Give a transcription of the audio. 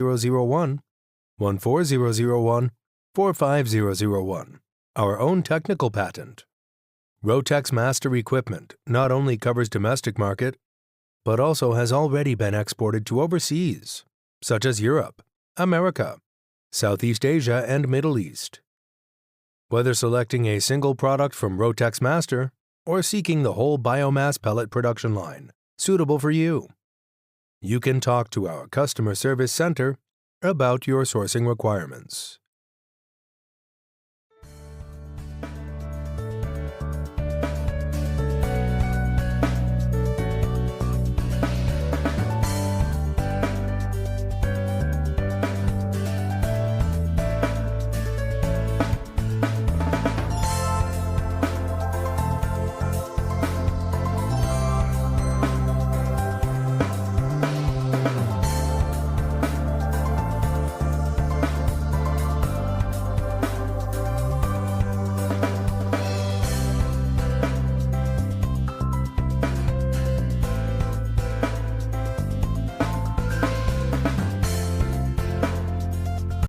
001, 14001, 45001, our own technical patent. Rotexmaster equipment not only covers domestic market, but also has already been exported to overseas, such as Europe, America, Southeast Asia, and Middle East. Whether selecting a single product from Rotexmaster or seeking the whole biomass pellet production line suitable for you, you can talk to our customer service center about your sourcing requirements.